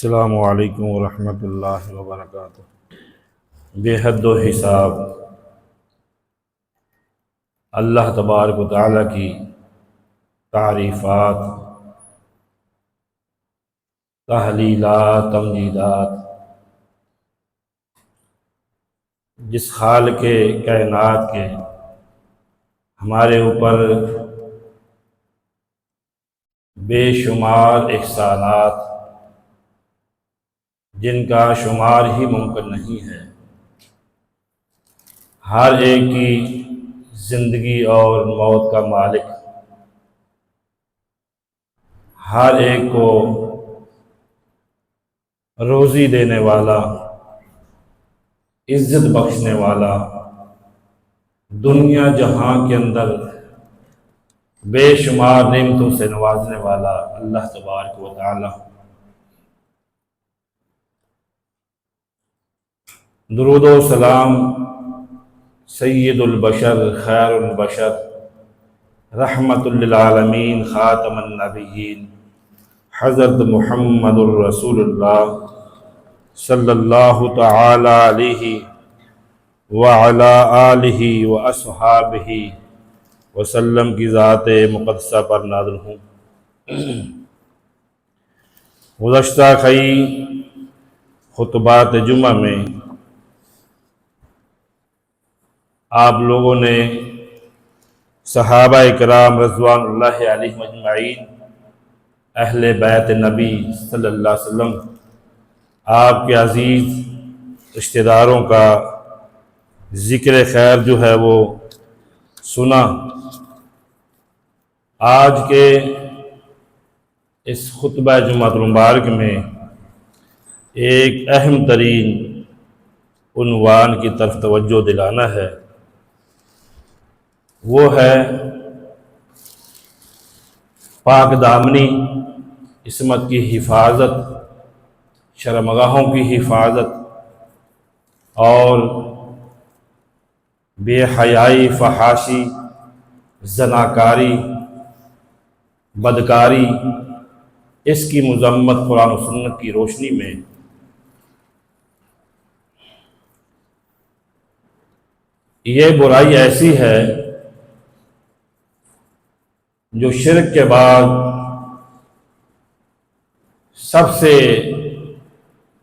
السلام علیکم ورحمۃ اللہ وبرکاتہ۔ بے حد و حساب اللہ تبارک و تعالیٰ کی تعریفات، تحلیلات، تمجیدات، جس خالق کائنات کے ہمارے اوپر بے شمار احسانات، جن کا شمار ہی ممکن نہیں ہے، ہر ایک کی زندگی اور موت کا مالک، ہر ایک کو روزی دینے والا، عزت بخشنے والا، دنیا جہاں کے اندر بے شمار نعمتوں سے نوازنے والا اللہ تبارک و تعالی۔ درود و سلام سید البشر، خیر البشر، رحمت للعالمین، خاتم النبیین، حضرت محمد الرسول اللہ صلی اللہ تعالی علیہ وعلی آلہ واصحابہ وسلم کی ذات مقدسہ پر نازل ہوں۔ گزشتہ کئی خطبات جمعہ میں آپ لوگوں نے صحابہ کرام رضوان اللہ علیہم اجمعین، اہل بیت نبی صلی اللہ علیہ وسلم، آپ کے عزیز رشتہ داروں کا ذکر خیر جو ہے وہ سنا۔ آج کے اس خطبہ جمعہ المبارک میں ایک اہم ترین عنوان کی طرف توجہ دلانا ہے، وہ ہے پاک دامنی، عصمت کی حفاظت، شرمگاہوں کی حفاظت اور بے حیائی، فحاشی، زناکاری، بدکاری، اس کی مذمت قرآن و سنت کی روشنی میں۔ یہ برائی ایسی ہے جو شرک کے بعد سب سے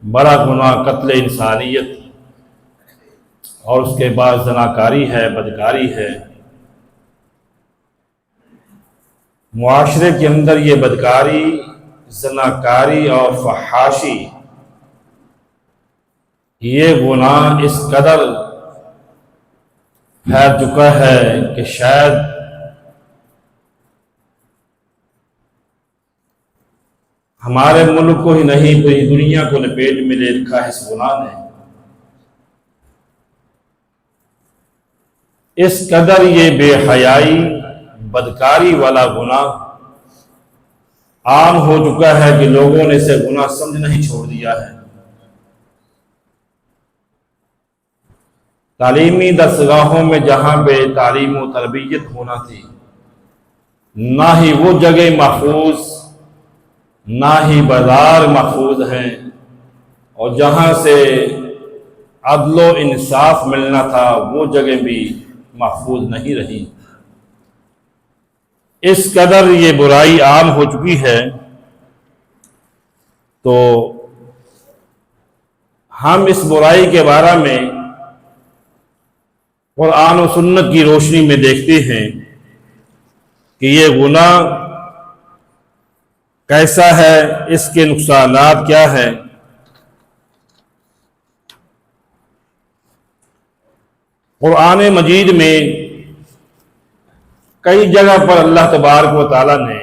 بڑا گناہ قتل انسانیت، اور اس کے بعد زناکاری ہے، بدکاری ہے۔ معاشرے کے اندر یہ بدکاری، زناکاری اور فحاشی، یہ گناہ اس قدر پھیل چکا ہے کہ شاید ہمارے ملک کو ہی نہیں، پوری دنیا کو لپیٹ میں لے رکھا ہے اس گناہ نے۔ اس قدر یہ بے حیائی، بدکاری والا گناہ عام ہو چکا ہے کہ لوگوں نے اسے گناہ سمجھنا ہی چھوڑ دیا ہے۔ تعلیمی درسگاہوں میں جہاں پہ تعلیم و تربیت ہونا تھی، نہ ہی وہ جگہ محفوظ، نہ ہی بازار محفوظ ہیں، اور جہاں سے عدل و انصاف ملنا تھا وہ جگہ بھی محفوظ نہیں رہی۔ اس قدر یہ برائی عام ہو چکی ہے، تو ہم اس برائی کے بارے میں قرآن و سنت کی روشنی میں دیکھتے ہیں کہ یہ گناہ کیسا ہے، اس کے نقصانات کیا ہیں۔ قرآن مجید میں کئی جگہ پر اللہ تبارک و تعالی نے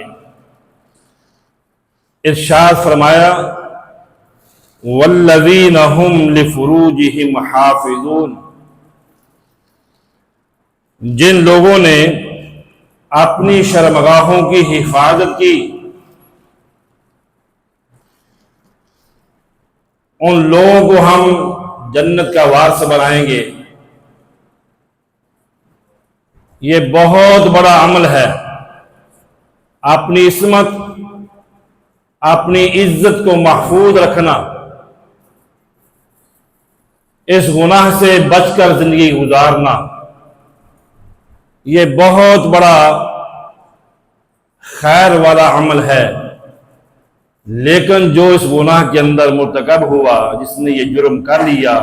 ارشاد فرمایا، والذین هم لفروجہم حافظون، جن لوگوں نے اپنی شرمگاہوں کی حفاظت کی، ان لوگوں کو ہم جنت کا وارث بنائیں گے۔ یہ بہت بڑا عمل ہے، اپنی عصمت اپنی عزت کو محفوظ رکھنا، اس گناہ سے بچ کر زندگی گزارنا، یہ بہت بڑا خیر والا عمل ہے۔ لیکن جو اس گناہ کے اندر مرتکب ہوا، جس نے یہ جرم کر لیا،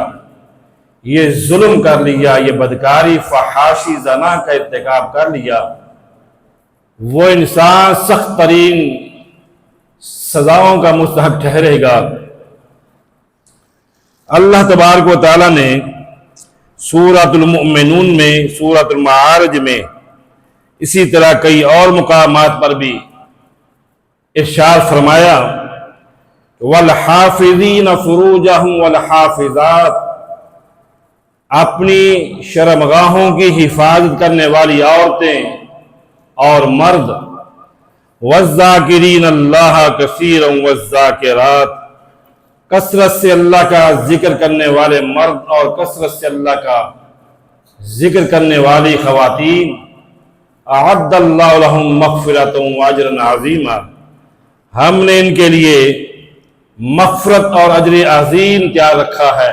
یہ ظلم کر لیا، یہ بدکاری فحاشی زنا کا ارتکاب کر لیا، وہ انسان سخت ترین سزاؤں کا مستحق ٹھہرے گا۔ اللہ تبارک و تعالیٰ نے سورۃ المؤمنون میں، سورۃ المعارج میں، اسی طرح کئی اور مقامات پر بھی ارشاد فرمایا وَالْحَافِظِينَ فُرُوجَهُمْ وَالْحَافِظَاتِ، اپنی شرمگاہوں کی حفاظت کرنے والی عورتیں اور مرد، وَالذَّاكِرِينَ اللَّهَ كَثِيرًا وَالذَّاكِرَاتِ، کثرت سے اللہ کا ذکر کرنے والے مرد اور کثرت سے اللہ کا ذکر کرنے والی خواتین، اعد اللہ لہم مغفرۃ واجرا عظیما، ہم نے ان کے لیے مغفرت اور اجر عظیم تیار رکھا ہے۔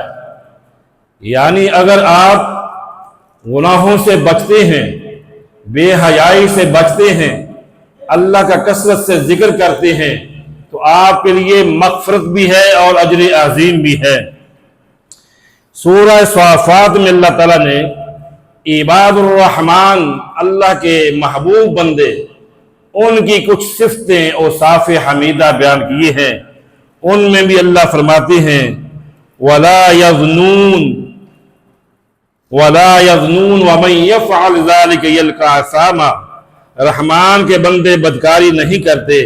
یعنی اگر آپ گناہوں سے بچتے ہیں، بے حیائی سے بچتے ہیں، اللہ کا کثرت سے ذکر کرتے ہیں، تو آپ کے لیے مغفرت بھی ہے اور اجر عظیم بھی ہے۔ سورہ صافات میں اللہ تعالیٰ نے عباد الرحمن، اللہ کے محبوب بندے، ان کی کچھ صفتیں اوصاف حمیدہ بیان کیے ہیں۔ ان میں بھی اللہ فرماتے ہیں وَلَا يَظْنُونَ وَمَنْ يَفْعَلْ ذَلِكَ يَلْقَ عَثَامًا، رحمان کے بندے بدکاری نہیں کرتے،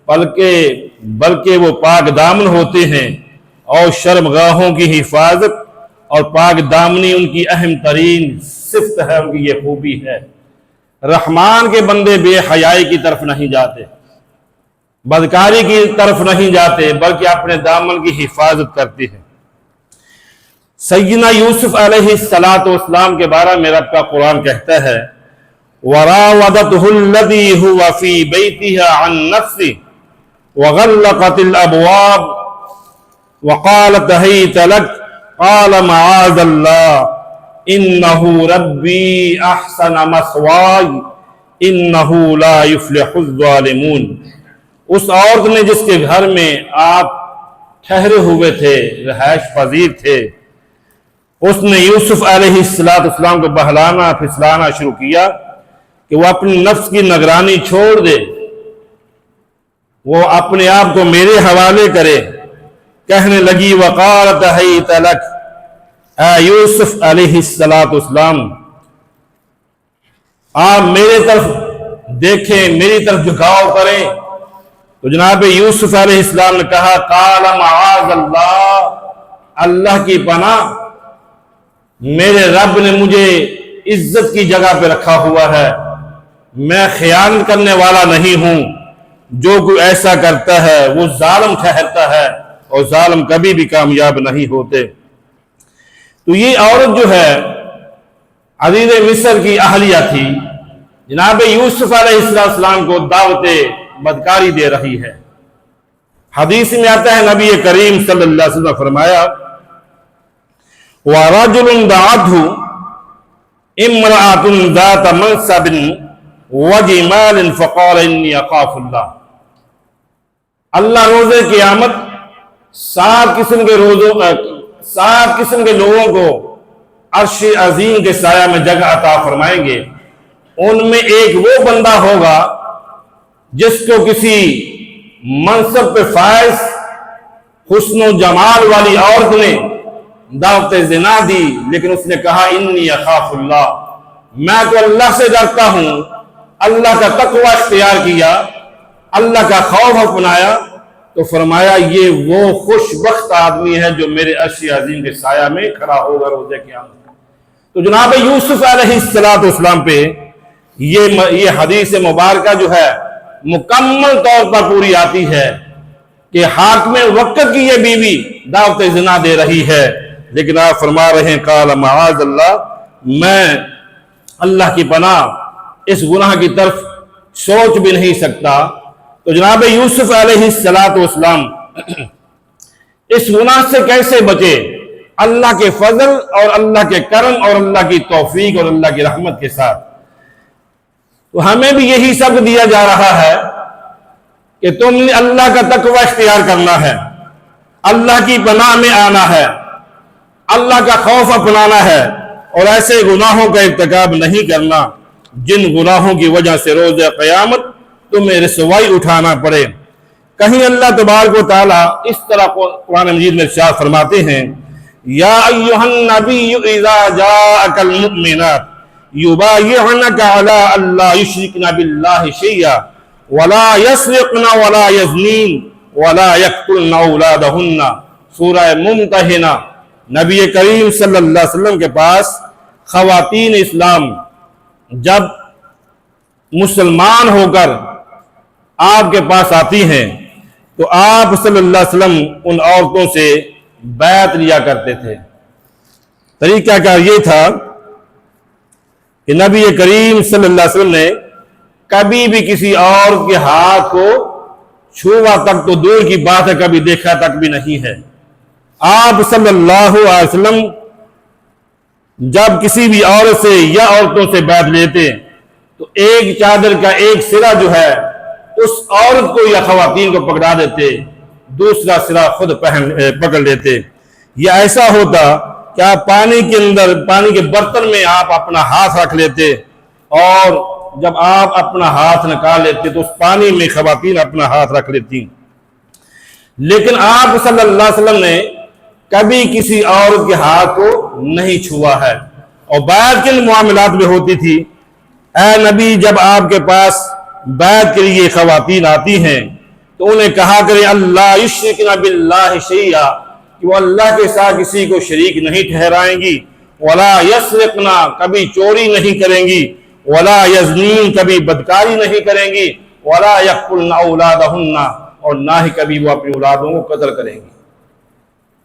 بلکہ وہ پاک دامن ہوتے ہیں، اور شرمگاہوں کی حفاظت اور پاک دامنی ان کی اہم ترین صفت ہے، ان کی یہ خوبی ہے۔ رحمان کے بندے بے حیائی کی طرف نہیں جاتے، بدکاری کی طرف نہیں جاتے، بلکہ اپنے دامن کی حفاظت کرتے ہیں۔ سیدنا یوسف علیہ السلام کے بارے میں رب کا قرآن کہتا ہے وَرَاوَدَتْهُ الَّذِي هُوَ فِي بَيْتِهَا عَن نَفْسِهِ وَغَلَّقَتِ الْأَبْوَابَ وَقَالَتْ هَيْتَ لَكَ قَالَ مَعَاذَ اللَّهِ إِنَّهُ رَبِّي أَحْسَنَ مَثْوَايَ إِنَّهُ لَا يُفْلِحُ الظَّالِمُونَ، اس عورت نے جس کے گھر میں آپ ٹھہرے ہوئے تھے، رہائش پذیر تھے، اس نے یوسف علیہ السلام کو بہلانا پھسلانا شروع کیا کہ وہ اپنی نفس کی نگرانی چھوڑ دے، وہ اپنے آپ کو میرے حوالے کرے۔ کہنے لگی وقالت حیت لک، اے یوسف علیہ السلام آپ میرے طرف دیکھیں، میری طرف جھکاؤ کریں۔ تو جناب یوسف علیہ السلام نے کہا قال معاذ اللہ، اللہ کی پناہ، میرے رب نے مجھے عزت کی جگہ پہ رکھا ہوا ہے، میں خیانت کرنے والا نہیں ہوں، جو کوئی ایسا کرتا ہے وہ ظالم ٹھہرتا ہے، اور ظالم کبھی بھی کامیاب نہیں ہوتے۔ تو یہ عورت جو ہے عزیز مصر کی اہلیہ تھی، جناب یوسف علیہ السلام کو دعوت بدکاری دے رہی ہے۔ حدیث میں آتا ہے نبی کریم صلی اللہ علیہ وسلم نے فرمایا وَرَجُلٌ دَعَتْهُ امْرَأَةٌ ذَاتَ مَنْصَبٍ وَجِمَالٍ فَقَالَ إِنِّي أَخَافُ اللَّهَ، اللہ روز قیامت سات قسم کے لوگوں کو عرش عظیم کے سایہ میں جگہ عطا فرمائیں گے۔ ان میں ایک وہ بندہ ہوگا جس کو کسی منصب پہ فائز، حسن و جمال والی عورت نے دعوت زنا دی، لیکن اس نے کہا انی اخاف اللہ، میں تو اللہ سے ڈرتا ہوں، اللہ کا تقوی اختیار کیا، اللہ کا خوف اپنایا، تو فرمایا یہ وہ خوش بخت آدمی ہے جو میرے عرش عظیم کے سایہ میں کھڑا ہوگا روز قیامت۔ تو جناب یوسف علیہ السلام پہ یہ حدیث مبارکہ جو ہے مکمل طور پر پوری آتی ہے کہ حاکم وقت کی یہ بیوی دعوت زنا دے رہی ہے، لیکن آپ فرما رہے ہیں قال معاذ اللہ، میں اللہ کی پناہ اس گناہ کی طرف سوچ بھی نہیں سکتا۔ تو جناب یوسف علیہ السلام اس گناہ سے کیسے بچے؟ اللہ کے فضل اور اللہ کے کرم اور اللہ کی توفیق اور اللہ کی رحمت کے ساتھ۔ تو ہمیں بھی یہی سبق دیا جا رہا ہے کہ تم نے اللہ کا تقوی اختیار کرنا ہے، اللہ کی پناہ میں آنا ہے، اللہ کا خوف اپنانا ہے، اور ایسے گناہوں کا ارتکاب نہیں کرنا جن گناہوں کی وجہ سے روز قیامت تمہیں رسوائی اٹھانا پڑے۔ کہیں اللہ تبارک و تعالیٰ اس طرح قرآن مجید میں ارشاد فرماتے ہیں، یا ایھا النبی اذا جاءک المؤمنات یبایعنک علی الا یشرکن باللہ شیئا ولا یسرقن ولا یزنین ولا یقتلن اولادہن۔ سورہ ممتحنہ۔ نبی کریم صلی اللہ علیہ وسلم کے پاس خواتین اسلام جب مسلمان ہو کر آپ کے پاس آتی ہیں تو آپ صلی اللہ علیہ وسلم ان عورتوں سے بیعت لیا کرتے تھے۔ طریقہ کار یہ تھا کہ نبی کریم صلی اللہ علیہ وسلم نے کبھی بھی کسی عورت کے ہاتھ کو چھوا تک تو دور کی بات ہے، کبھی دیکھا تک بھی نہیں ہے۔ آپ صلی اللہ علیہ وسلم جب کسی بھی عورت سے یا عورتوں سے بیعت لیتے تو ایک چادر کا ایک سرا جو ہے اس عورت کو یا خواتین کو پکڑا دیتے، دوسرا سرا خود پکڑ لیتے۔ یہ ایسا ہوتا کہ آپ پانی کے اندر، پانی کے برتن میں آپ اپنا ہاتھ رکھ لیتے، اور جب آپ اپنا ہاتھ نکال لیتے تو اس پانی میں خواتین اپنا ہاتھ رکھ لیتی۔ لیکن آپ صلی اللہ علیہ وسلم نے کبھی کسی عورت کے ہاتھ کو نہیں چھوا ہے۔ اور بیعت کن معاملات میں ہوتی تھی؟ اے نبی، جب آپ کے پاس بیعت کے لیے خواتین آتی ہیں تو انہیں کہا کرے اللہ یشرکن باللہ شیئا، کہ وہ اللہ کے ساتھ کسی کو شریک نہیں ٹھہرائیں گی، ولا یسرقن، کبھی چوری نہیں کریں گی، ولا یزنین، کبھی بدکاری نہیں کریں گی، ولا یقتلن اولادہن، اور نہ ہی کبھی وہ اپنی اولادوں کو قتل کریں گی۔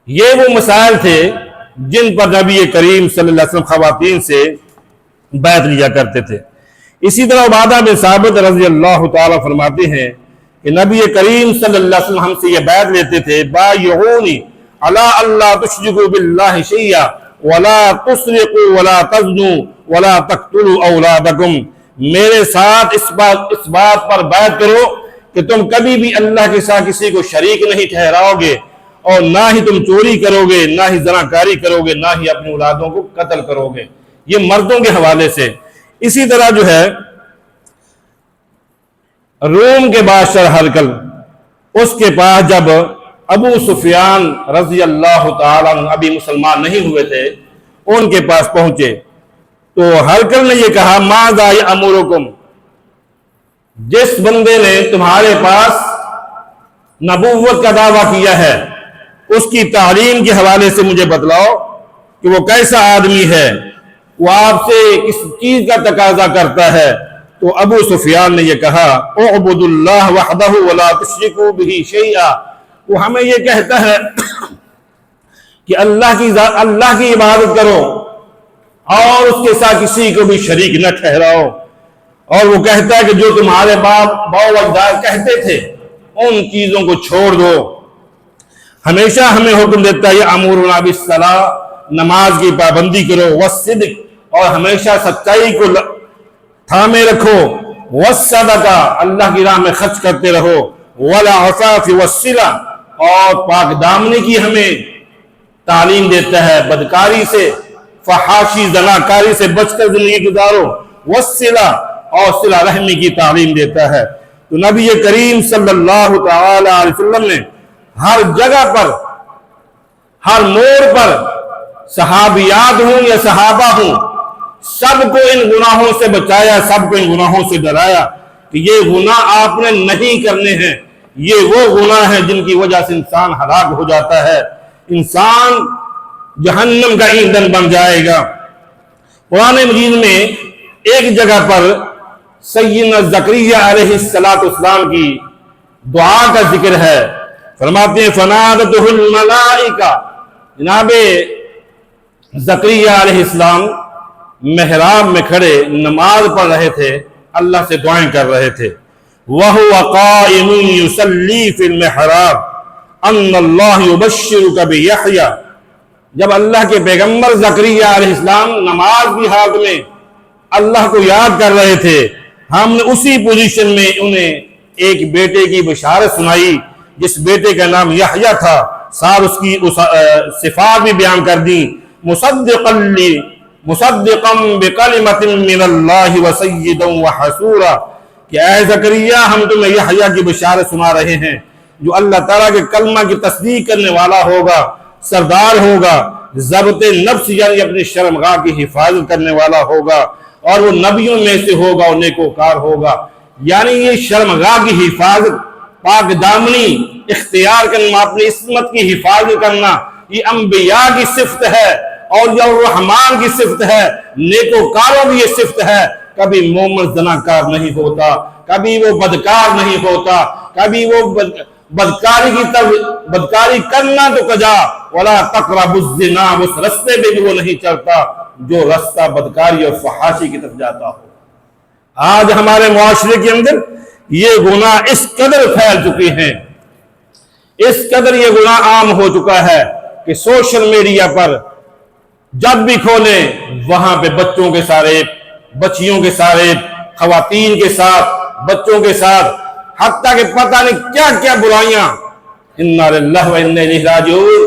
یہ وہ مسائل تھے جن پر نبی کریم صلی اللہ علیہ وسلم خواتین سے بیعت لیا کرتے تھے۔ اسی طرح عبادہ بن ثابت رضی اللہ تعالیٰ فرماتے ہیں کہ نبی کریم صلی اللہ علیہ وسلم ہم سے یہ بیعت لیتے تھے، بایعونی علی اللہ تشرکوا باللہ شیئا ولا تسرقوا ولا تزنوا ولا تقتلوا اولادکم، میرے ساتھ اس بات پر بیعت کرو کہ تم کبھی بھی اللہ کے ساتھ کسی کو شریک نہیں ٹھہراؤ گے، اور نہ ہی تم چوری کرو گے، نہ ہی زناکاری کرو گے، نہ ہی اپنی اولادوں کو قتل کرو گے۔ یہ مردوں کے حوالے سے۔ اسی طرح جو ہے روم کے بادشاہ ہرقل، اس کے پاس جب ابو سفیان رضی اللہ تعالیٰ عنہ ابھی مسلمان نہیں ہوئے تھے، ان کے پاس پہنچے تو ہرقل نے یہ کہا، ماذا یأمرکم، جس بندے نے تمہارے پاس نبوت کا دعویٰ کیا ہے اس کی تعلیم کے حوالے سے مجھے بتلاؤ کہ وہ کیسا آدمی ہے، وہ آپ سے کس چیز کا تقاضا کرتا ہے۔ تو ابو سفیان نے یہ کہا، اعبدوا اللہ وحدہ ولا تشرکوا بہ شیئا، وہ ہمیں یہ کہتا ہے کہ اللہ کی عبادت کرو اور اس کے ساتھ کسی کو بھی شریک نہ ٹھہراؤ، اور وہ کہتا ہے کہ جو تمہارے باپ اجداد کہتے تھے ان چیزوں کو چھوڑ دو۔ ہمیشہ ہمیں حکم دیتا ہے یأمرنا بالصلاۃ، نماز کی پابندی کرو، والصدق، اور ہمیشہ سچائی کو تھامے رکھو، والصدقہ، اللہ کی راہ میں خرچ کرتے رہو، والعفاف والصلہ، اور پاک دامنی کی ہمیں تعلیم دیتا ہے، بدکاری سے، فحاشی، زناکاری سے بچ کر زندگی گزارو، والصلہ، اور صلہ رحمی کی تعلیم دیتا ہے۔ تو نبی کریم صلی اللہ تعالی علیہ وسلم نے ہر جگہ پر، ہر موڑ پر، صحابیات ہوں یا صحابہ ہوں، سب کو ان گناہوں سے بچایا، سب کو ان گناہوں سے ڈرایا کہ یہ گناہ آپ نے نہیں کرنے ہیں، یہ وہ گناہ ہیں جن کی وجہ سے انسان ہلاک ہو جاتا ہے، انسان جہنم کا ایندھن بن جائے گا۔ قرآن مجید میں ایک جگہ پر سیدنا زکریا علیہ السلام کی دعا کا ذکر ہے، فرماتے ہیں فنادتہ الملائکہ، جناب زکریا علیہ السلام محراب میں کھڑے نماز پڑھ رہے تھے، اللہ سے دعائیں کر رہے تھے، وَهُوَ قَائِمٌ يُصَلِّي فِي الْمِحْرَابِ أَنَّ اللَّهَ يُبَشِّرُكَ بِيَحْيَىٰ۔ جب اللہ کے پیغمبر زکریا علیہ السلام نماز کی حالت میں اللہ کو یاد کر رہے تھے، ہم نے اسی پوزیشن میں انہیں ایک بیٹے کی بشارت سنائی جس بیٹے کا نام یحییٰ تھا، ساتھ اس کی صفات بھی بیان کر دی، مصدقا بکلمۃ من اللہ وسیدا وحسورا، کہ اے زکریا ہم تمہیں یحییٰ کی بشارت سنا رہے ہیں جو اللہ تعالیٰ کے کلمہ کی تصدیق کرنے والا ہوگا، سردار ہوگا، ضبط نفس یعنی اپنی شرمگاہ کی حفاظت کرنے والا ہوگا، اور وہ نبیوں میں سے ہوگا اور نیکوکار ہوگا۔ یعنی یہ شرمگاہ کی حفاظت، پاک دامنی اختیار کرنا، اپنی عصمت کی حفاظت کرنا، یہ انبیاء کی صفت ہے اور یہ الرحمن کی صفت ہے، نیکوکاروں کی یہ صفت ہے۔ کبھی مومن زناکار نہیں ہوتا، کبھی وہ بدکار نہیں ہوتا، کبھی وہ بدکاری کرنا تو کجا، ولا تقربوا الزنا، اس رستے پہ بھی وہ نہیں چلتا جو رستہ بدکاری اور فحاشی کی طرف جاتا ہو۔ آج ہمارے معاشرے کے اندر یہ گناہ اس قدر پھیل چکے ہیں، اس قدر یہ گناہ عام ہو چکا ہے کہ سوشل میڈیا پر جب بھی کھولیں وہاں پہ بچوں کے سارے، بچیوں کے سارے، خواتین کے ساتھ، بچوں کے ساتھ، حتیٰ کہ پتہ نہیں کیا کیا برائیاں۔ انا للہ و انا الیہ راجعون۔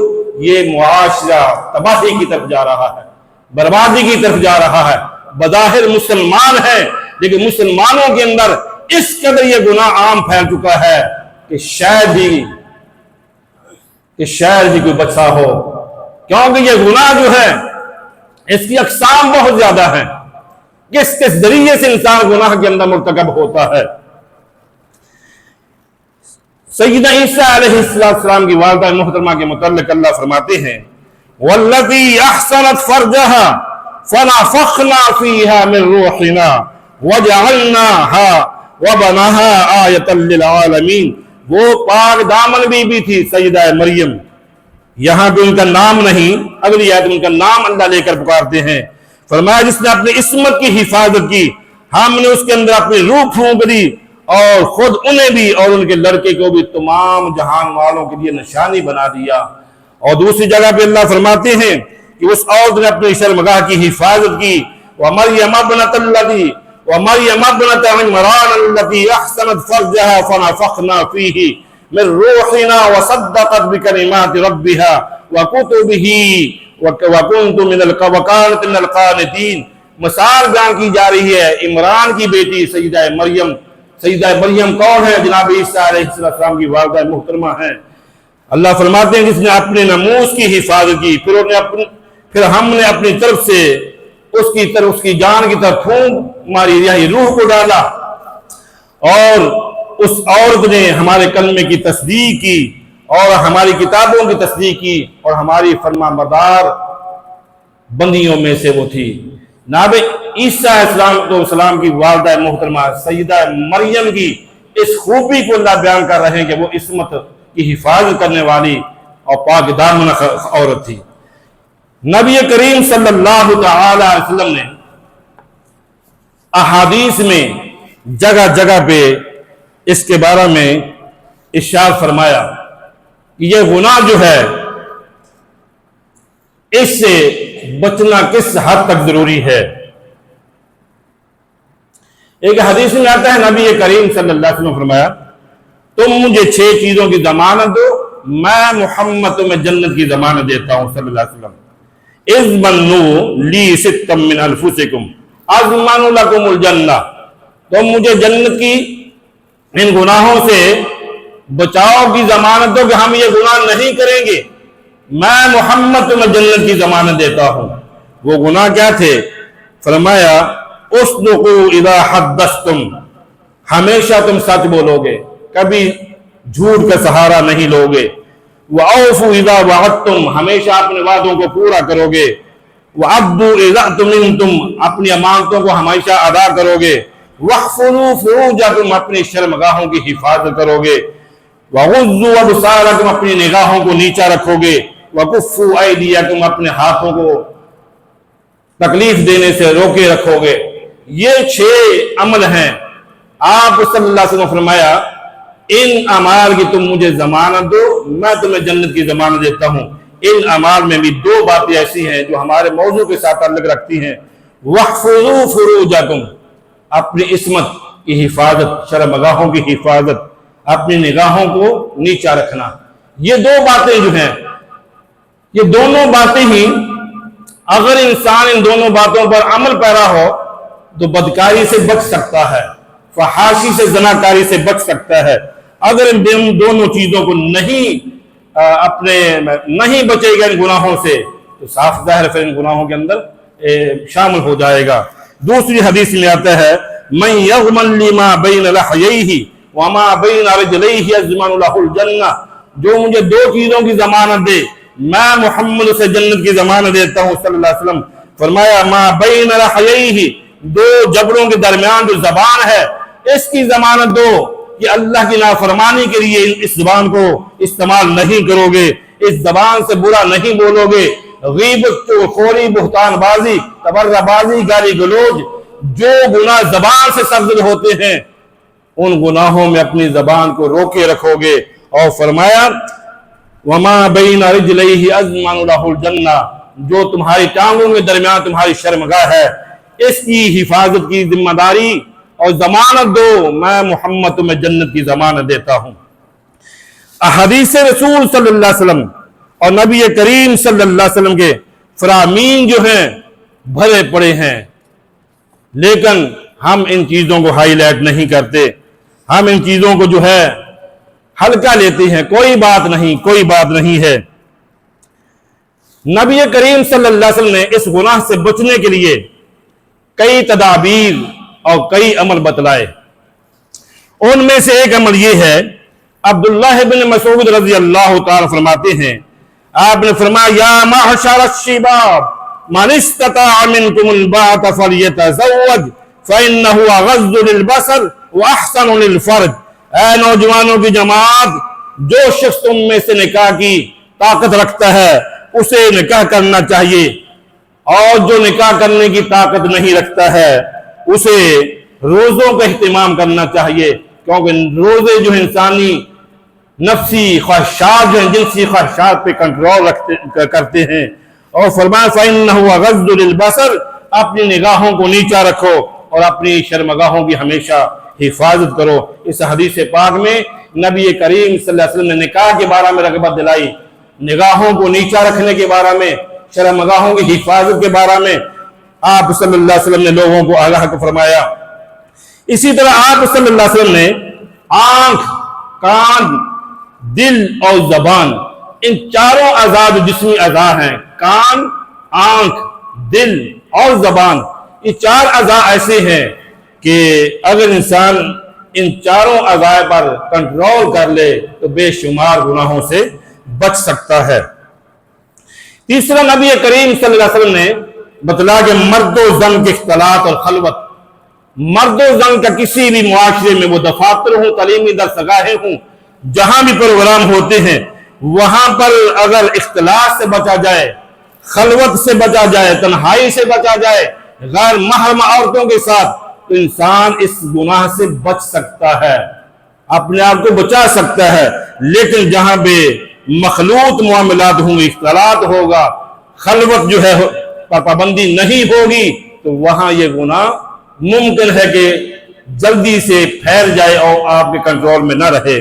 یہ معاشرہ تباہی کی طرف جا رہا ہے، بربادی کی طرف جا رہا ہے۔ بظاہر مسلمان ہے لیکن مسلمانوں کے اندر اس قدر یہ گناہ عام پھیل چکا ہے کہ شاید ہی کوئی بچہ ہو، کیونکہ یہ گناہ جو ہے اس کی اقسام بہت زیادہ ہیں، کس کس ذریعے سے انسان گناہ کے اندر مرتکب ہوتا ہے۔ سیدنا عیسیٰ علیہ السلام کی والدہ محترمہ کے متعلق اللہ فرماتے ہیں وَالَّتِي أَحْسَنَتْ فَرْجَهَا فَنَفَخْنَا فِيهَا مِنْ رُوحِنَا وَجَعَلْنَاهَا وَبَنَاهَا آیَةً لِلْعَالَمِينَ۔ وہ پاک دامن بی تھی سیدہ مریم، یہاں پہ ان کا نام نہیں، اگلی آیت ان کا نام اللہ لے کر پکارتے ہیں۔ فرمایا جس نے اپنی عصمت کی حفاظت کی، ہم نے اس کے اندر اپنی روح پھونک دی اور خود انہیں بھی اور ان کے لڑکے کو بھی تمام جہان والوں کے لیے نشانی بنا دیا۔ اور دوسری جگہ پہ اللہ فرماتے ہیں کہ اس عورت نے اپنی شرمگاہ کی حفاظت کی، وَمَرْيَمَ ابْنَتَ عِمْرَانَ الَّتِي أَحْسَنَتْ فَرْجَهَا فَنَفَخْنَا فِيهِ مِنْ رُوحِنَا وَصَدَّقَتْ بِكَلِمَاتِ رَبِّهَا وَكُتُبِهِ وَكَانَتْ مِنَ الْقَانِتِينَ۔ مثال بیان کی جا رہی ہے عمران کی بیٹی سیدہ مریم۔ سیدہ مریم کون ہے؟ جناب عیسیٰ علیہ السلام کی والدہ محترمہ ہیں۔ اللہ فرماتے ہیں جس نے اپنے ناموس کی حفاظت کی، پھر ہم نے اپنی طرف سے اس کی جان کی طرف پھونک ماری، یعنی روح کو ڈالا، اور اس عورت نے ہمارے کلمے کی تصدیق کی اور ہماری کتابوں کی تصدیق کی اور ہماری فرما بردار بندیوں میں سے وہ تھی۔ جناب عیسیٰ علیہ السلام کی والدہ محترمہ سیدہ مریم کی اس خوبی کو اللہ بیان کر رہے ہیں کہ وہ عصمت کی حفاظت کرنے والی اور پاک دامن عورت تھی۔ نبی کریم صلی اللہ تعالی علیہ وسلم نے احادیث میں جگہ جگہ پہ اس کے بارے میں ارشاد فرمایا کہ یہ گناہ جو ہے اس سے بچنا کس حد تک ضروری ہے۔ ایک حدیث میں آتا ہے نبی کریم صلی اللہ علیہ وسلم فرمایا تم مجھے 6 چیزوں کی ضمانت دو، میں محمد تمہیں جنت کی ضمانت دیتا ہوں صلی اللہ علیہ وسلم۔ اضمنوا لی ستا من انفسکم اضمن لکم الجنہ، تم مجھے جنت کی ان گناہوں سے بچاؤ کی ضمانت دو کہ ہم یہ گناہ نہیں کریں گے، میں محمد تمہیں جنت کی ضمانت دیتا ہوں۔ وہ گناہ کیا تھے؟ فرمایا اصدقوا اذا حدثتم، ہمیشہ تم سچ بولو گے، کبھی جھوٹ کا سہارا نہیں لو گے۔ وَأَوْفُوا إِذَا وَعَدتُّمْ، ہمیشہ اپنے وعدوں کو پورا کرو گے۔ وَعَدُّوا إِذَا اؤْتُمِنْتُمْ، اپنی امانتوں کو ہمیشہ ادا کرو گے۔ وَاحْفَظُوا فُرُوجَكُمْ، اپنی شرمگاہوں کی حفاظت کرو گے۔ وَغُضُّوا أَبْصَارَكُمْ، اپنی نگاہوں کو نیچا رکھو گے۔ وَكُفُّوا أَيْدِيَكُمْ، اپنے ہاتھوں کو تکلیف دینے سے روکے رکھو گے۔ یہ 6 عمل ہیں، آپ صلی اللہ علیہ وسلم نے فرمایا ان اعمال کی تم مجھے ضمانت دو، میں تمہیں جنت کی ضمانت دیتا ہوں۔ ان اعمال میں بھی دو باتیں ایسی ہیں جو ہمارے موضوع کے ساتھ تعلق رکھتی ہیں۔ وَاحْفَظُوا فُرُوجَكُمْ، اپنی عصمت کی حفاظت، شرمگاہوں کی حفاظت، اپنی نگاہوں کو نیچا رکھنا۔ یہ دو باتیں جو ہیں، یہ دونوں باتیں ہی اگر انسان ان دونوں باتوں پر عمل پیرا ہو تو بدکاری سے بچ سکتا ہے، فحاشی سے، زناکاری سے بچ سکتا ہے۔ اگر ان دونوں چیزوں کو نہیں بچے گا ان گناہوں سے تو صاف ظاہر پھر ان گناہوں کے اندر شامل ہو جائے گا۔ دوسری حدیث میں آتا ہے مَن يَغْمَن لِمَا بَيْنَ لَحْيَيْهِ وَمَا بَيْنَ رِجْلَيْهِ يَضْمَنُ لَهُ الْجَنَّةَ، جو مجھے دو چیزوں کی ضمانت دے میں محمد سے جنت کی ضمانت دیتا ہوں صلی اللہ علیہ وسلم۔ فرمایا ما بین لحییہ، دو جبڑوں کے درمیان جو زبان ہے اس کی ضمانت دو کہ اللہ کی نافرمانی کے لیے اس زبان کو استعمال نہیں کرو گے، اس زبان سے برا نہیں بولو گے، غیبت، چغلخوری، بہتان بازی، تبرہ بازی، گالی گلوچ، جو گناہ زبان سے صادر ہوتے ہیں ان گناہوں میں اپنی زبان کو روکے رکھو گے۔ اور فرمایا وَمَا بَيْنَ رِجْلَيْهِ أَضْمَنُ لَهُ الْجَنَّةَ، جو تمہاری ٹانگوں کے درمیان تمہاری شرمگاہ ہے اس کی حفاظت کی ذمہ داری اور ضمانت دو، میں محمد تمہیں جنت کی ضمانت دیتا ہوں۔ احادیث رسول صلی اللہ علیہ وسلم اور نبی کریم صلی اللہ علیہ وسلم کے فرامین جو ہیں بھرے پڑے ہیں، لیکن ہم ان چیزوں کو ہائی لائٹ نہیں کرتے، ہم ان چیزوں کو جو ہے ہلکا لیتے ہیں، کوئی بات نہیں ہے۔ نبی کریم صلی اللہ علیہ وسلم نے اس گناہ سے بچنے کے لیے کئی تدابیر اور کئی عمل بتلائے۔ ان میں سے ایک عمل یہ ہے، عبداللہ بن مسعود رضی اللہ تعالی فرماتے ہیں، آپ نے فرمایا یا معشر الشباب من استطاع منکم الباءۃ فلیتزوج فإنہ اغض للبصر واحسن للفرج، اے نوجوانوں کی جماعت، جو شخص تم میں سے نکاح کی طاقت رکھتا ہے اسے نکاح کرنا چاہیے، اور جو نکاح کرنے کی طاقت نہیں رکھتا ہے اسے روزوں کا اہتمام کرنا چاہیے، کیونکہ روزے جو انسانی نفسی خواہشات جو ہیں، جنسی خواہشات پہ کنٹرول کرتے ہیں۔ اور فرمایا فَإِنَّهُ أَغَضُّ لِلْبَصَرِ، اپنی نگاہوں کو نیچا رکھو اور اپنی شرمگاہوں کی ہمیشہ حفاظت کرو۔ اس حدیث پاک میں نبی کریم صلی اللہ علیہ وسلم نے نکاح کے بارے میں رغبت دلائی، نگاہوں کو نیچا رکھنے کے بارے میں، شرمگاہوں کی حفاظت کے بارے میں آپ صلی اللہ علیہ وسلم نے لوگوں کو آگاہ فرمایا۔ اسی طرح آپ صلی اللہ علیہ وسلم نے آنکھ، کان، دل اور زبان، ان چاروں اعضاء جو جسمی اعضاء ہیں، کان، آنکھ، دل اور زبان، یہ چار اعضاء ایسے ہیں کہ اگر انسان ان چاروں اعضاء پر کنٹرول کر لے تو بے شمار گناہوں سے بچ سکتا ہے۔ تیسرا، نبی کریم صلی اللہ علیہ وسلم نے بتلا کہ مرد و زن کے اختلاط اور خلوت، مرد و زن کا کسی بھی معاشرے میں، وہ دفاتر ہوں، تعلیمی درسگاہیں ہوں، جہاں بھی پروگرام ہوتے ہیں، وہاں پر اگر اختلاط سے بچا جائے، خلوت سے بچا جائے، تنہائی سے بچا جائے، غیر محرم عورتوں کے ساتھ، تو انسان اس گناہ سے بچ سکتا ہے، اپنے آپ کو بچا سکتا ہے۔ لیکن جہاں بے مخلوط معاملات ہوں گے، اختلاط ہوگا، خلوت جو ہے پابندی نہیں ہوگی، تو وہاں یہ گناہ ممکن ہے کہ جلدی سے پھیل جائے اور آپ کے کنٹرول میں نہ رہے۔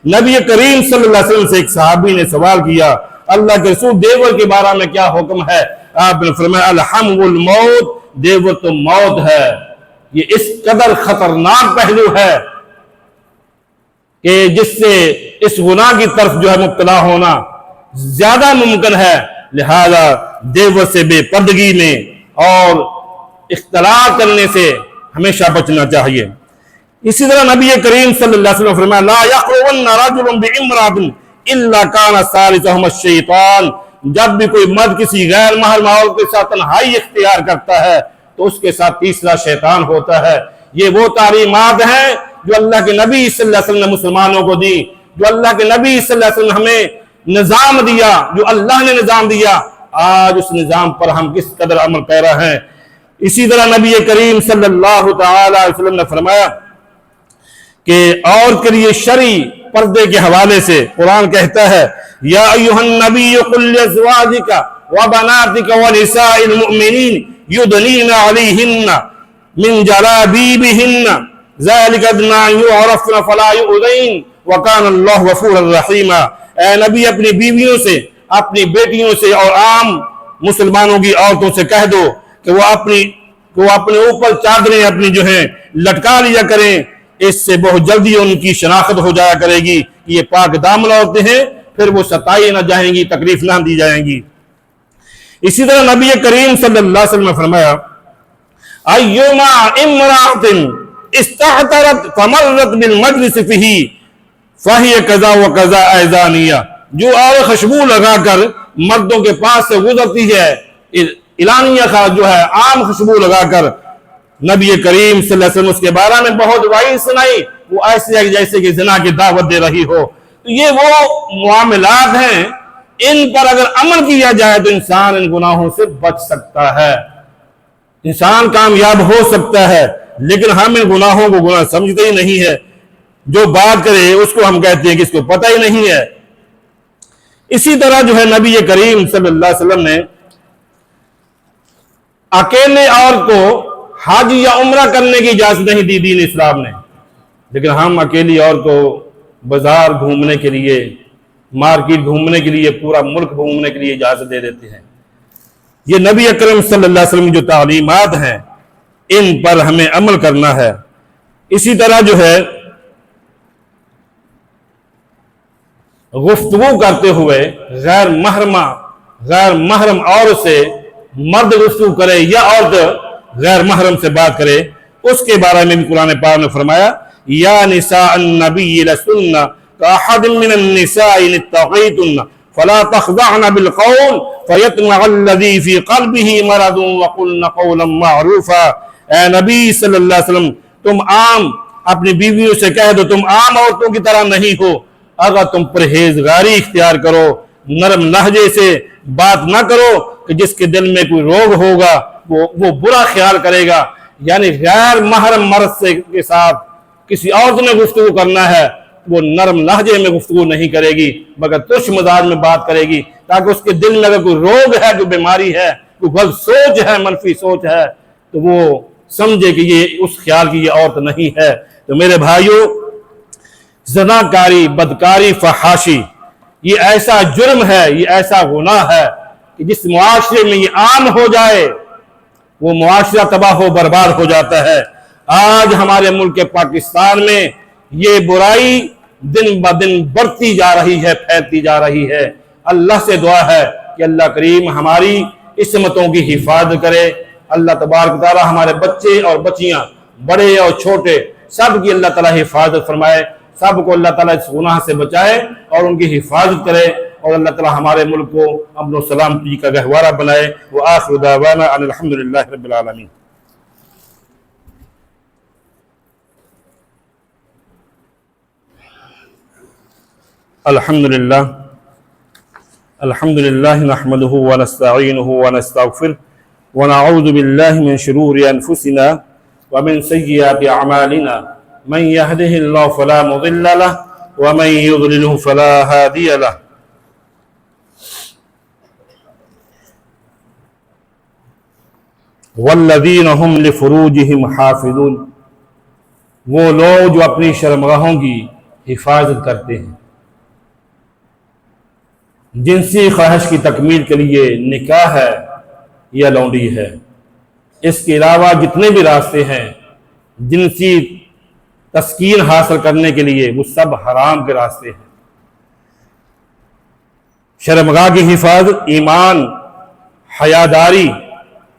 نبی کریم صلی اللہ علیہ وسلم سے ایک صحابی نے سوال کیا، اللہ کے رسول دیور کے بارے میں کیا حکم ہے؟ آپ نے فرمایا الحم الموت، دیور تو موت ہے۔ یہ اس قدر خطرناک پہلو ہے کہ جس سے اس گناہ کی طرف جو ہے مبتلا ہونا زیادہ ممکن ہے، لہذا دیور سے بے پردگی میں اور اختلاط کرنے سے ہمیشہ بچنا چاہیے۔ اسی طرح نبی کریم صلی اللہ علیہ وسلم فرمایا لا يقربن رجل بامرأة الا كان ثالثهما الشیطان، جب بھی کوئی مرد کسی غیر محرم عورت کے ساتھ تنہائی اختیار کرتا ہے تو اس کے ساتھ تیسرا شیطان ہوتا ہے۔ یہ وہ تعلیمات ہیں جو اللہ کے نبی صلی اللہ علیہ وسلم نے مسلمانوں کو دی، جو اللہ کے نبی صلی اللہ علیہ وسلم نے ہمیں نظام دیا، جو اللہ نے نظام دیا، آج اس نظام پر ہم کس قدر عمل پیرا ہیں۔ اسی طرح نبی کریم صلی اللہ تعالی علیہ وسلم نے فرمایا کہ عورت کے لیے شرعی پردے کے حوالے سے قرآن کہتا ہے یا ایھا النبی قل لازواجک وبناتک ونساء المؤمنین یدنین علیہن من جلابیبہن ذلک ادنی ان یعرفن فلا یؤذین وکان اللہ غفورا رحیما۔ اے نبی اپنی بیویوں سے، اپنی بیٹیوں سے اور عام مسلمانوں کی عورتوں سے کہہ دو کہ وہ اپنے اوپر چادریں اپنی جو ہیں لٹکا لیا کریں، اس سے بہت جلدی ان کی شناخت ہو جایا کرے گی کہ یہ پاک دامن عورتیں ہیں، پھر وہ ستائی نہ جائیں گی، تکلیف نہ دی جائیں گی۔ اسی طرح نبی کریم صلی اللہ علیہ وسلم نے فرمایا ایما امرأۃ استعطرت فمرت بالمجلس فیہ فہی کذا و کذا ایذانیہ، جو عورت خوشبو لگا کر مردوں کے پاس سے گزرتی ہے، اعلانیہ کا جو ہے عام خوشبو لگا کر، نبی کریم صلی اللہ علیہ وسلم اس کے بارے میں بہت وعید سنائی، وہ ایسے ہے جیسے کہ زنا کی دعوت دے رہی ہو۔ تو یہ وہ معاملات ہیں، ان پر اگر عمل کیا جائے تو انسان ان گناہوں سے بچ سکتا ہے، انسان کامیاب ہو سکتا ہے، لیکن ہم ان گناہوں کو گناہ سمجھتے ہی نہیں ہے، جو بات کرے اس کو ہم کہتے ہیں کہ اس کو پتہ ہی نہیں ہے۔ اسی طرح جو ہے نبی کریم صلی اللہ علیہ وسلم نے اکیلے عورت کو حج یا عمرہ کرنے کی اجازت نہیں دی دین اسلام نے، لیکن ہم اکیلی عورت کو بازار گھومنے کے لیے، مارکیٹ گھومنے کے لیے، پورا ملک گھومنے کے لیے اجازت دے دیتے ہیں۔ یہ نبی اکرم صلی اللہ علیہ وسلم جو تعلیمات ہیں ان پر ہمیں عمل کرنا ہے۔ اسی طرح جو ہے گفتگو کرتے ہوئے غیر محرم عورت سے مرد گفتگو کرے یا عورت غیر محرم سے بات کرے، اس کے بارے میں بھی قرآن پاک نے فرمایا یا نساء النبی لستن کاحد من النساء ان اتقیتن فلا تخضعن بالقول فیطمع الذی فی قلبہ مرض وقلن قولا معروفا۔ اے نبی صلی اللہ علیہ وسلم، تم عام اپنی بیویوں سے کہہ دو تم عام عورتوں کی طرح نہیں ہو، اگر تم پرہیزگاری اختیار کرو، نرم لہجے سے بات نہ کرو کہ جس کے دل میں کوئی روگ ہوگا وہ برا خیال کرے گا، یعنی غیر محرم مرد کے ساتھ کسی عورت نے گفتگو کرنا ہے، وہ نرم لہجے میں گفتگو نہیں کرے گی مگر ترش مزاج میں بات کرے گی، تاکہ اس کے دل میں اگر کوئی روگ ہے، کوئی بیماری ہے، کوئی غلط سوچ ہے، منفی سوچ ہے، تو وہ سمجھے کہ یہ اس خیال کی یہ عورت نہیں ہے۔ تو میرے بھائیوں، زناکاری، بدکاری، فحاشی یہ ایسا جرم ہے، یہ ایسا گناہ ہے کہ جس معاشرے میں یہ عام ہو جائے وہ معاشرہ تباہ و برباد ہو جاتا ہے۔ آج ہمارے ملک پاکستان میں یہ برائی دن بدن بڑھتی جا رہی ہے، پھیلتی جا رہی ہے۔ اللہ سے دعا ہے کہ اللہ کریم ہماری عصمتوں کی حفاظت کرے، اللہ تبارک تعالی ہمارے بچے اور بچیاں، بڑے اور چھوٹے، سب کی اللہ تعالی حفاظت فرمائے، سب کو اللہ تعالیٰ اس گناہ سے بچائے اور ان کی حفاظت کرے، اور اللہ تعالیٰ ہمارے ملک کو امن و سلامتی کا گہوارہ بنائے۔ وآخر دعوانا ان الحمدللہ رب العالمین۔ الحمدللہ نحمده ونستعینه ونستغفر ونعوذ باللہ من شرور انفسنا ومن سیئات اعمالنا من يهده الله فلا مضل له ومن يضلله فلا هادي له۔ والذین هم لفروجهم حافظون، وہ لوگ جو اپنی شرمگاہوں کی حفاظت کرتے ہیں۔ جنسی خواہش کی تکمیل کے لیے نکاح ہے یا لونڈی ہے، اس کے علاوہ جتنے بھی راستے ہیں جنسی تسکین حاصل کرنے کے لیے، وہ سب حرام کے راستے ہیں۔ شرمگاہ کی حفاظت ایمان، حیاداری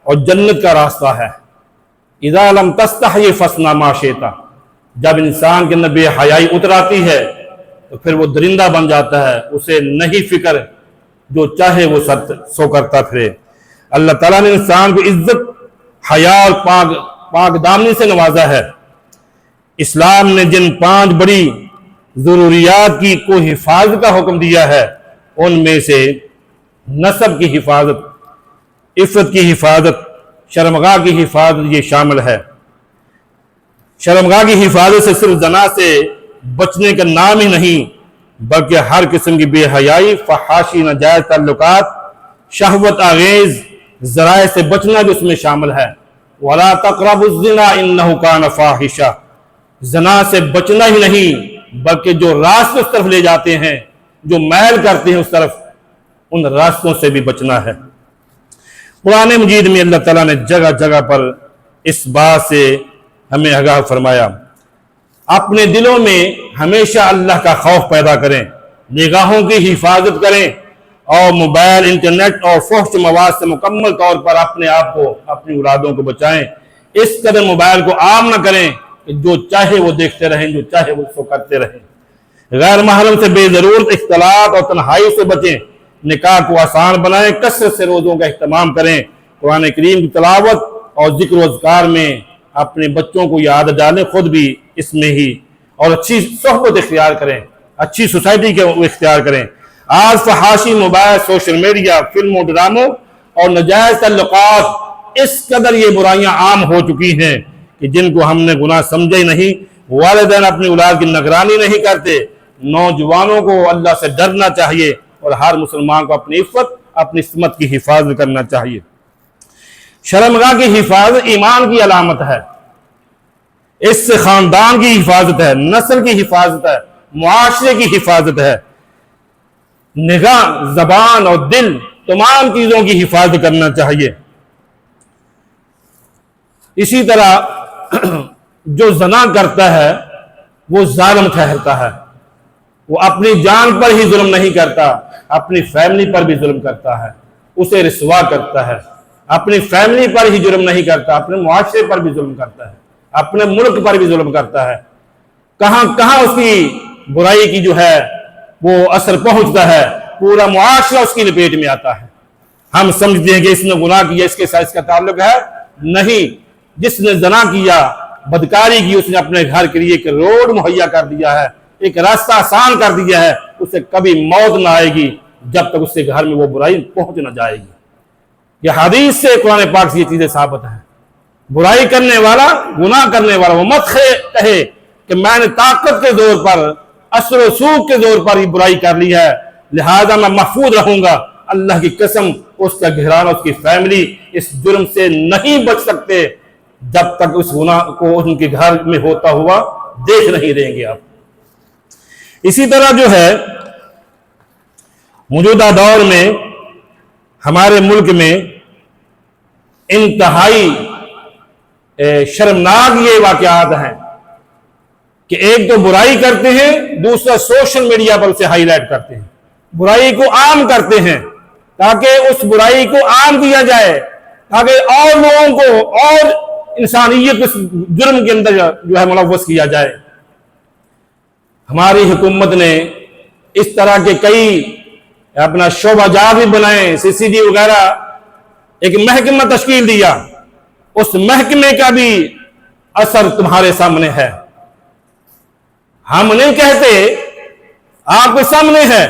اور جنت کا راستہ ہے۔ اذا لم تستحی فاصنع ما شئت، جب انسان کے اندر بے حیائی اتر آتی ہے تو پھر وہ درندہ بن جاتا ہے، اسے نہیں فکر، جو چاہے وہ سو کرتا پھرے۔ اللہ تعالیٰ نے انسان کو عزت، حیا اور پاک دامنی سے نوازا ہے۔ اسلام نے جن 5 بڑی ضروریات کی کو حفاظت کا حکم دیا ہے، ان میں سے نسب کی حفاظت، عفت کی حفاظت، شرمگاہ کی حفاظت یہ شامل ہے۔ شرمگاہ کی حفاظت سے صرف زنا سے بچنے کا نام ہی نہیں بلکہ ہر قسم کی بے حیائی، فحاشی، ناجائز تعلقات، شہوت آغیز ذرائع سے بچنا بھی اس میں شامل ہے۔ وَلَا تَقْرَبُوا الزِّنَا إِنَّهُ كَانَ فَاحِشًا، زنا سے بچنا ہی نہیں بلکہ جو راستے اس طرف لے جاتے ہیں، جو میل کرتے ہیں اس طرف، ان راستوں سے بھی بچنا ہے۔ قرآن مجید میں اللہ تعالیٰ نے جگہ جگہ پر اس بات سے ہمیں آگاہ فرمایا۔ اپنے دلوں میں ہمیشہ اللہ کا خوف پیدا کریں، نگاہوں کی حفاظت کریں اور موبائل، انٹرنیٹ اور فحش مواد سے مکمل طور پر اپنے آپ کو، اپنی اولادوں کو بچائیں۔ اس قدر موبائل کو عام نہ کریں کہ جو چاہے وہ دیکھتے رہیں، جو چاہے وہ اس کو کرتے رہیں۔ غیر محرم سے بے ضرورت اختلاط اور تنہائی سے بچیں، نکاح کو آسان بنائیں، کثرت سے روزوں کا اہتمام کریں، قرآن کریم کی تلاوت اور ذکر و اذکار میں اپنے بچوں کو یاد ڈالیں، خود بھی اس میں ہی، اور اچھی صحبت اختیار کریں، اچھی سوسائٹی کے اختیار کریں۔ آج فحاشی، موبائل، سوشل میڈیا، فلموں، ڈراموں اور ناجائز تعلقات اس قدر یہ برائیاں عام ہو چکی ہیں کہ جن کو ہم نے گناہ سمجھے ہی نہیں۔ والدین اپنی اولاد کی نگرانی نہیں کرتے۔ نوجوانوں کو اللہ سے ڈرنا چاہیے اور ہر مسلمان کو اپنی عفت، اپنی عصمت کی حفاظت کرنا چاہیے۔ شرمگاہ کی حفاظت ایمان کی علامت ہے، اس سے خاندان کی حفاظت ہے، نسل کی حفاظت ہے، معاشرے کی حفاظت ہے۔ نگاہ، زبان اور دل، تمام چیزوں کی حفاظت کرنا چاہیے۔ اسی طرح جو زنا کرتا ہے وہ ظالم ٹھہرتا ہے، وہ اپنی جان پر ہی ظلم نہیں کرتا، اپنی فیملی پر بھی ظلم کرتا ہے، اسے رسوا کرتا ہے۔ اپنی فیملی پر ہی جرم نہیں کرتا، اپنے معاشرے پر بھی ظلم کرتا ہے، اپنے ملک پر بھی ظلم کرتا ہے۔ کہاں کہاں اس کی برائی کی جو ہے وہ اثر پہنچتا ہے، پورا معاشرہ اس کی لپیٹ میں آتا ہے۔ ہم سمجھتے ہیں کہ اس نے گناہ کیا، اس کے ساتھ اس کا تعلق ہے، نہیں۔ جس نے زنا کیا، بدکاری کی، اس نے اپنے گھر کے لیے ایک روڈ مہیا کر دیا ہے، ایک راستہ آسان کر دیا ہے، اسے کبھی موت نہ آئے گی جب تک اس کے گھر میں وہ برائی پہنچ نہ جائے گی۔ یہ حدیث سے، قرآن پاک سے یہ چیزیں ثابت ہیں۔ برائی کرنے والا، گناہ کرنے والا وہ مت کہے کہ میں نے طاقت کے زور پر، اثر و سوق کے زور پر یہ برائی کر لی ہے، لہذا میں محفوظ رہوں گا۔ اللہ کی قسم، اس کا گھرانہ، اس کی فیملی اس جرم سے نہیں بچ سکتے جب تک اس گناہ کو ان کے گھر میں ہوتا ہوا دیکھ نہیں رہیں گے آپ۔ اسی طرح جو ہے موجودہ دور میں ہمارے ملک میں انتہائی شرمناک یہ واقعات ہیں کہ ایک تو برائی کرتے ہیں، دوسرا سوشل میڈیا پر اسے ہائی لائٹ کرتے ہیں، برائی کو عام کرتے ہیں تاکہ اس برائی کو عام کیا جائے، تاکہ اور لوگوں کو اور انسانیت اس جرم کے اندر جو ہے ملوث کیا جائے۔ ہماری حکومت نے اس طرح کے کئی اپنا شعبہ جات بھی بنائے، CCD وغیرہ، ایک محکمہ تشکیل دیا، اس محکمے کا بھی اثر تمہارے سامنے ہے۔ ہم نہیں کہتے، آپ کے سامنے ہے۔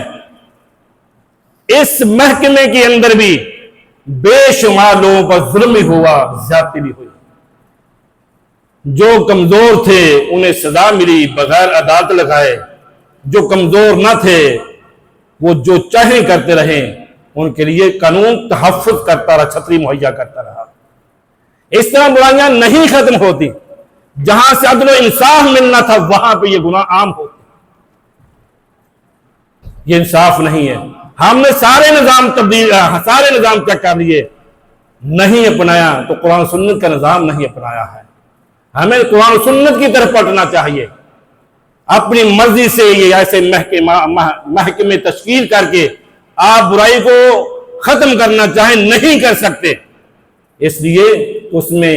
اس محکمے کے اندر بھی بے شمار لوگوں پر ظلم بھی ہوا، زیادتی بھی ہوئی۔ جو کمزور تھے انہیں سزا ملی بغیر عدالت لگائے، جو کمزور نہ تھے وہ جو چاہیں کرتے رہیں، ان کے لیے قانون تحفظ کرتا رہا، چھتری مہیا کرتا رہا۔ اس طرح برائیاں نہیں ختم ہوتی، جہاں سے عدل و انصاف ملنا تھا وہاں پہ یہ گناہ عام ہوتے۔ یہ انصاف نہیں ہے۔ ہم نے سارے نظام چیک کر لیے، نہیں اپنایا تو قرآن سنت کا نظام نہیں اپنایا ہے۔ ہمیں قرآن سنت کی طرف پلٹنا چاہیے۔ اپنی مرضی سے یہ ایسے محکمے تشکیل کر کے آپ برائی کو ختم کرنا چاہیں نہیں کر سکتے، اس لیے اس میں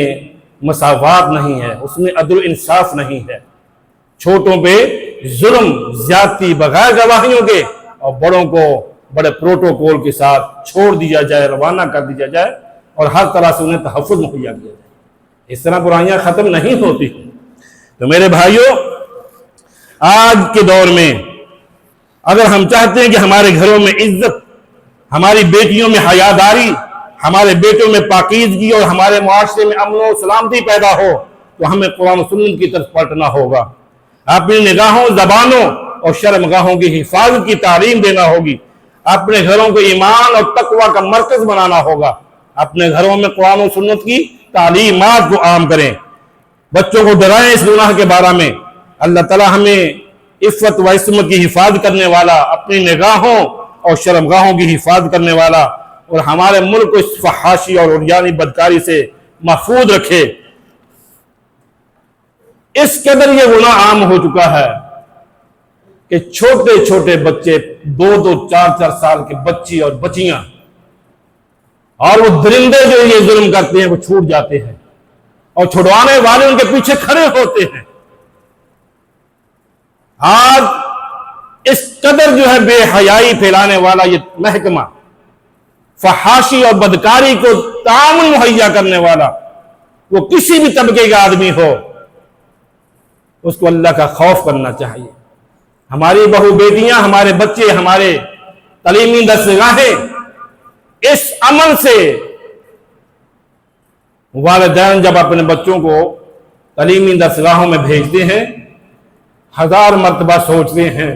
مساوات نہیں ہے، اس میں عدل و انصاف نہیں ہے۔ چھوٹوں پہ ظلم، زیادتی بغیر گواہیوں کے، اور بڑوں کو بڑے پروٹوکول کے ساتھ چھوڑ دیا جائے، روانہ کر دیا جائے اور ہر طرح سے انہیں تحفظ مہیا کیا جائے۔ اس طرح برائیاں ختم نہیں ہوتی۔ تو میرے بھائیوں، آج کے دور میں اگر ہم چاہتے ہیں کہ ہمارے گھروں میں عزت، ہماری بیٹیوں میں حیاداری، ہمارے بیٹوں میں پاکیزگی اور ہمارے معاشرے میں امن و سلامتی پیدا ہو، تو ہمیں قرآن و سنت کی طرف پلٹنا ہوگا، اپنی نگاہوں، زبانوں اور شرمگاہوں کی حفاظت کی تعلیم دینا ہوگی، اپنے گھروں کو ایمان اور تقوی کا مرکز بنانا ہوگا، اپنے گھروں میں قرآن و سنت کی تعلیمات کو عام کریں، بچوں کو ڈرائیں اس گناہ کے بارے میں۔ اللہ تعالی ہمیں عفت و عصمت کی حفاظت کرنے والا، اپنی نگاہوں اور شرمگاہوں کی حفاظت کرنے والا، اور ہمارے ملک کو اس فحاشی اور عریانی بدکاری سے محفوظ رکھے۔ اس قدر یہ گناہ عام ہو چکا ہے کہ چھوٹے چھوٹے بچے، 2-2 4-4 سال کے بچی اور بچیاں، اور وہ درندے جو یہ ظلم کرتے ہیں وہ چھوٹ جاتے ہیں، اور چھڑوانے والے ان کے پیچھے کھڑے ہوتے ہیں۔ آج اس قدر جو ہے بے حیائی پھیلانے والا یہ محکمہ، فحاشی اور بدکاری کو تعاون مہیا کرنے والا، وہ کسی بھی طبقے کا آدمی ہو، اس کو اللہ کا خوف کرنا چاہیے۔ ہماری بہو بیٹیاں، ہمارے بچے، ہمارے تعلیمی درسگاہیں اس عمل سے، والدین جب اپنے بچوں کو تعلیمی درسگاہوں میں بھیجتے ہیں 1000 مرتبہ سوچتے ہیں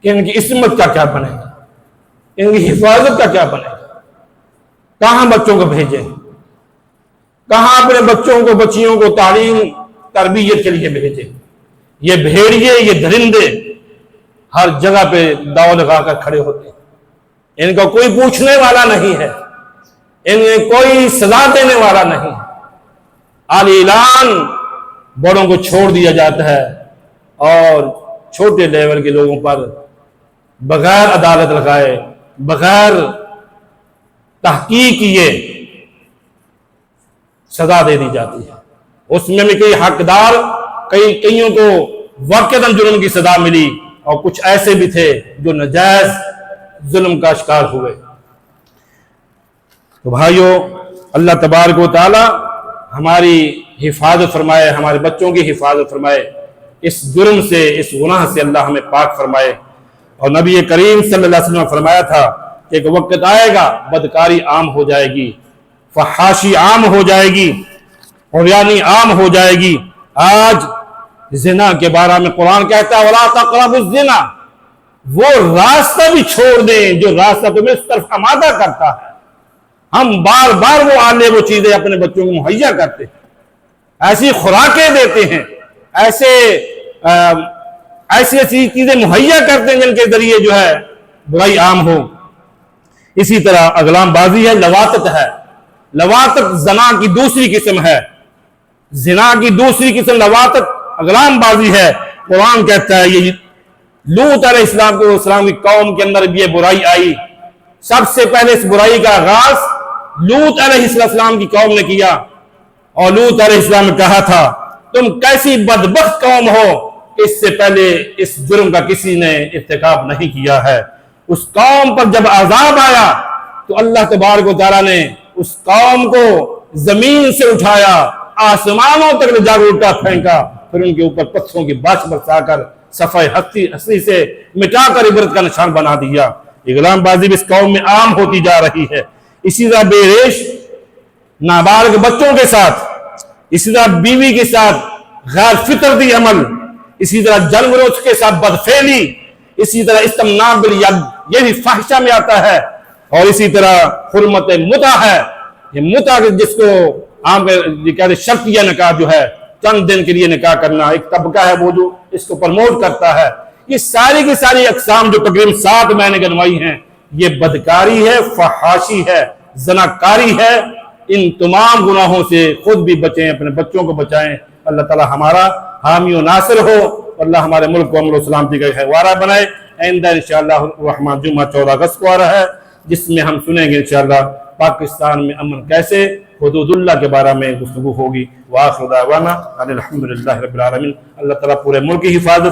کہ ان کی عصمت کا کیا بنے گا، ان کی حفاظت کا کیا بنے گا، کہاں بچوں کو بھیجیں، کہاں اپنے بچوں کو، بچیوں کو تعلیم تربیت کے لیے بھیجیں۔ یہ بھیڑیے، یہ درندے ہر جگہ پہ داؤ لگا کر کھڑے ہوتے ہیں، ان کا کوئی پوچھنے والا نہیں ہے، انہیں کوئی سزا دینے والا نہیں ہے۔ عالی اعلان بڑوں کو چھوڑ دیا جاتا ہے، اور چھوٹے لیول کے لوگوں پر بغیر عدالت لگائے، بغیر تحقیق کیے سزا دے دی جاتی ہے۔ اس میں بھی کئی حقدار، کئیوں کو واقعتاً جرم کی سزا ملی، اور کچھ ایسے بھی تھے جو ناجائز ظلم کا شکار ہوئے۔ تو بھائیو، اللہ تبارک و تعالی ہماری حفاظت فرمائے، ہمارے بچوں کی حفاظت فرمائے، اس جرم سے، اس گناہ سے اللہ ہمیں پاک فرمائے۔ اور نبی کریم صلی اللہ علیہ وسلم نے فرمایا تھا کہ ایک وقت آئے گا بدکاری عام ہو جائے گی، فحاشی عام ہو جائے گی، عریانی عام ہو جائے گی۔ آج زنا کے بارے میں قرآن کہتا ہے وَلَا تَقْرَبُوا الزِّنَا، وہ راستہ بھی چھوڑ دیں جو راستہ تمہیں اس طرف آمادہ کرتا ہے۔ ہم بار بار وہ آلے، وہ چیزیں اپنے بچوں کو مہیا کرتے ہیں، ایسی خوراکیں دیتے ہیں، ایسی چیزیں مہیا کرتے ہیں جن کے ذریعے جو ہے برائی عام ہو۔ اسی طرح اغلام بازی ہے، لواطت ہے۔ لواطت زنا کی دوسری قسم ہے، زنا کی دوسری قسم لواطت اغلام بازی ہے۔ قرآن کہتا ہے یہ لوط علیہ السلام کی قوم کے اندر بھی یہ برائی آئی، سب سے پہلے اس برائی کا آغاز لوط علیہ السلام کی قوم نے کیا، اور لوط علیہ السلام نے کہا تھا تم کیسی بدبخت قوم ہو، اس سے پہلے اس جرم کا کسی نے ارتکاب نہیں کیا ہے۔ اس قوم پر جب عذاب آیا تو اللہ تبارک و تعالیٰ نے اس قوم کو زمین سے اٹھایا، آسمانوں تک لے جا اٹھا پھینکا، پھر ان کے اوپر پتھروں کی بارش برسا کر صفحہ ہستی سے مٹا کر عبرت کا نشان بنا دیا۔ اغلام بازی بھی اس قوم میں عام ہوتی جا رہی ہے۔ اسی طرح بے ریش نابالغ بچوں کے ساتھ، اسی طرح بیوی کے ساتھ غیر فطرتی عمل، اسی طرح جنگ روز کے ساتھ بدفعلی، اسی طرح استمناء بالید، یہ بھی فاحشہ میں آتا ہے، اور اسی طرح حرمت متع ہے، یہ متع جس کو عام کہتے شرطیہ نکاح جو ہے، چند دن کے لیے نکاح کرنا، ایک طبقہ ہے وہ جو اس کو پرموٹ کرتا ہے۔ یہ ساری کی ساری اقسام جو تقریباً 7 میں نے گنوائی ہیں، یہ بدکاری ہے، فحاشی ہے، زناکاری ہے۔ ان تمام گناہوں سے خود بھی بچیں، اپنے بچوں کو بچائیں۔ اللہ تعالی ہمارا حامی و ناصر ہو، اللہ ہمارے ملک کو امن و سلامتی کا گہوارہ بنائے۔ آئندہ انشاءاللہ الرحمن جمعہ 14 اگست کو آ رہا ہے، جس میں ہم سنیں گے انشاءاللہ پاکستان میں امن کیسے، حدود اللہ کے بارے میں گفتگو ہوگی۔ وآخر دعوانا ان الحمدللہ رب العالمین۔ اللہ تعالیٰ پورے ملک کی حفاظت